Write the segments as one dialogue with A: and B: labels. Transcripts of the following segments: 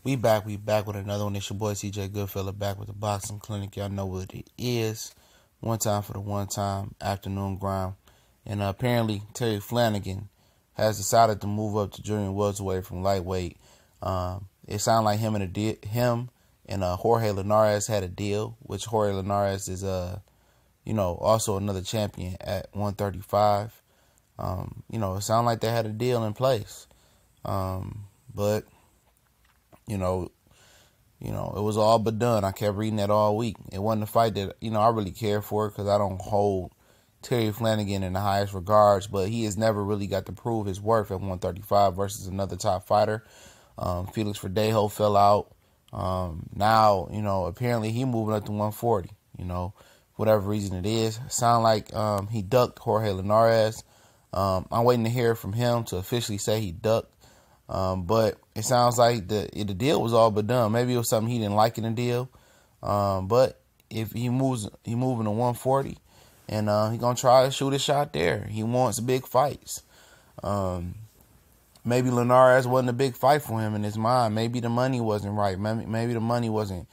A: We back with another one. It's your boy CJ Goodfella back with the Boxing Clinic. Y'all know what it is. One time for the one time afternoon grind. And apparently Terry Flanagan has decided to move up to junior welterweight from lightweight. It sounded like him and Jorge Linares had a deal, which Jorge Linares is also another champion at 135. It sounded like they had a deal in place. But it was all but done. I kept reading that all week. It wasn't a fight that, I really care for because I don't hold Terry Flanagan in the highest regards, but he has never really got to prove his worth at 135 versus another top fighter. Felix Verdejo fell out. Now, apparently he moving up to 140, whatever reason it is. Sound like he ducked Jorge Linares. I'm waiting to hear from him to officially say he ducked. But it sounds like the deal was all but done. Maybe it was something he didn't like in the deal. But if he moving to 140, and he gonna try to shoot a shot there. He wants big fights. Maybe Linares wasn't a big fight for him in his mind. Maybe the money wasn't right. Maybe the money wasn't,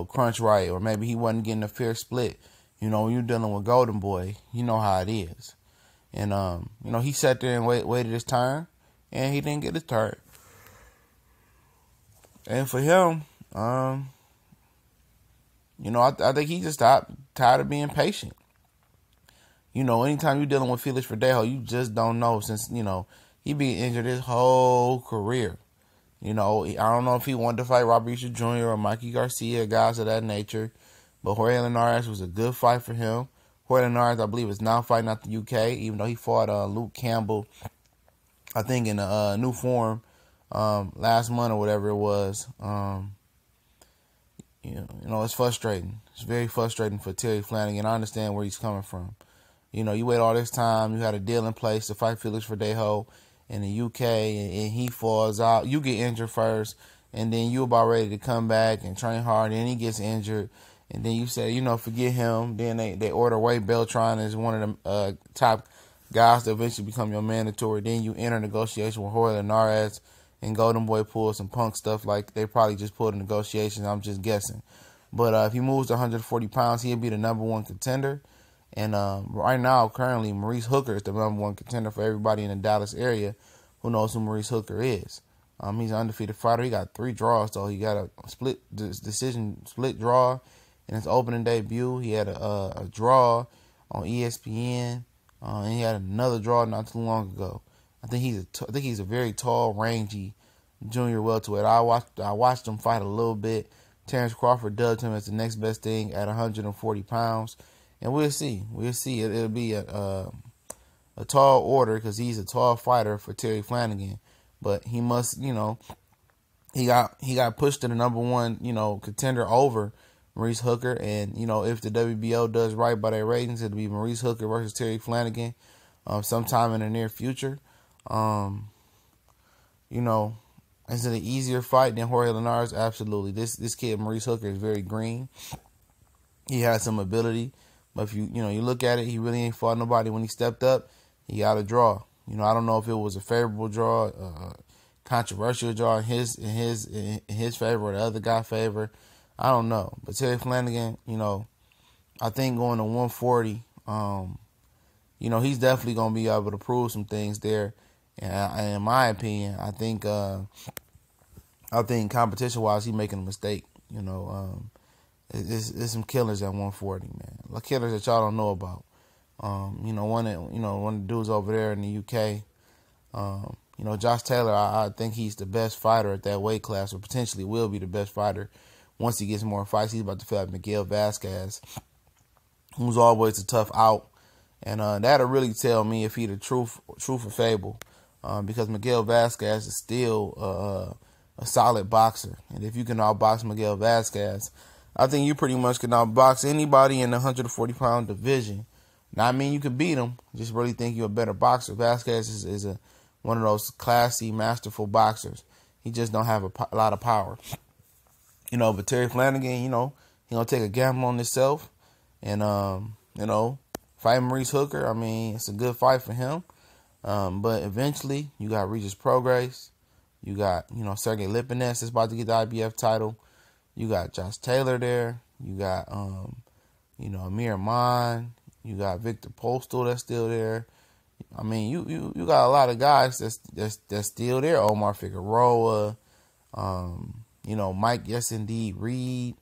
A: crunch right, or maybe he wasn't getting a fair split. When you're dealing with Golden Boy, you know how it is. And he sat there and waited his turn. And he didn't get his turn. And for him, I think he just tired of being patient. Anytime you're dealing with Felix Verdejo, you just don't know since, he been injured his whole career. I don't know if he wanted to fight Maurice Hooker, Jr. or Mikey Garcia, guys of that nature. But Jorge Linares was a good fight for him. Jorge Linares, I believe, is now fighting out the UK, even though he fought Luke Campbell, I think, in a new form last month or whatever it was. It's frustrating. It's very frustrating for Terry Flanagan. I understand where he's coming from. You wait all this time. You had a deal in place to fight Felix Verdejo in the UK, and he falls out. You get injured first, and then you about ready to come back and train hard, and he gets injured. And then you say, forget him. Then they order Wade Beltran as one of the top guys to eventually become your mandatory. Then you enter negotiation with Jorge Linares, and Golden Boy pulls some punk stuff like they probably just pulled in negotiations. I'm just guessing. But if he moves to 140 pounds, he'll be the number one contender. And right now, currently, Maurice Hooker is the number one contender for everybody in the Dallas area who knows who Maurice Hooker is. He's an undefeated fighter. He got 3 draws, so he got a split draw in his opening debut. He had a draw on ESPN. And he had another draw not too long ago. I think he's a very tall, rangy junior welterweight. I watched him fight a little bit. Terrence Crawford dubbed him as the next best thing at 140 pounds, and we'll see. It'll be a tall order because he's a tall fighter for Terry Flanagan. But he must, he got pushed to the number one, contender over Maurice Hooker, and if the WBO does right by their ratings, it'll be Maurice Hooker versus Terry Flanagan sometime in the near future. Is it an easier fight than Jorge Linares? Absolutely. This kid Maurice Hooker is very green. He has some ability, but if you look at it, he really ain't fought nobody when he stepped up. He got a draw. I don't know if it was a favorable draw, controversial draw in his favor or the other guy's favor. I don't know. But Terry Flanagan, I think going to 140, he's definitely going to be able to prove some things there. And in my opinion, I think competition-wise, he's making a mistake. There's some killers at 140, man. Like killers that y'all don't know about. One of the dudes over there in the UK, Josh Taylor, I think he's the best fighter at that weight class, or potentially will be the best fighter once he gets more fights. He's about to fight Miguel Vasquez, who's always a tough out. And that'll really tell me if he's the truth or fable. Because Miguel Vasquez is still a solid boxer. And if you can outbox Miguel Vasquez, I think you pretty much can outbox anybody in the 140-pound division. Now, I mean you can beat him. Just really think you're a better boxer. Vasquez is one of those classy, masterful boxers. He just don't have a lot of power. But Terry Flanagan, he gonna take a gamble on himself, and fight Maurice Hooker. I mean, it's a good fight for him. But eventually, you got Regis Prograis, You got, Sergey Lipinets is about to get the IBF title. You got Josh Taylor there. You got, Amir Khan. You got Victor Postal that's still there. I mean, you got a lot of guys that's still there. Omar Figueroa. Mike, yes, indeed, Reed.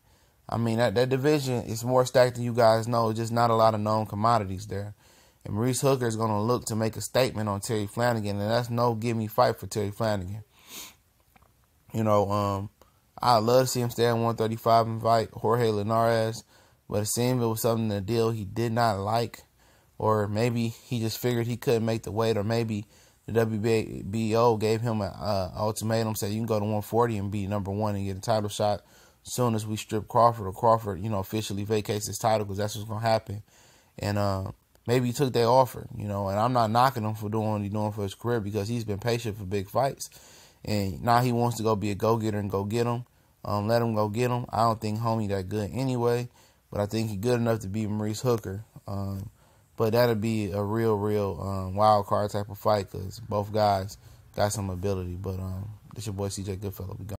A: I mean, that division is more stacked than you guys know. Just not a lot of known commodities there. And Maurice Hooker is going to look to make a statement on Terry Flanagan, and that's no gimme fight for Terry Flanagan. I'd love to see him stay at 135 and fight Jorge Linares, but it seemed it was something in the deal he did not like, or maybe he just figured he couldn't make the weight, or maybe the WBO gave him an ultimatum, said you can go to 140 and be number one and get a title shot as soon as we strip Crawford, or Crawford, officially vacates his title, because that's what's going to happen. And maybe he took that offer, and I'm not knocking him for doing what he's doing for his career, because he's been patient for big fights. And now he wants to go be a go-getter and go get him. Let him go get him. I don't think homie that good anyway, but I think he's good enough to beat Maurice Hooker. But that'll be a real wild card type of fight, because both guys got some ability. But this your boy CJ Goodfellow. We go.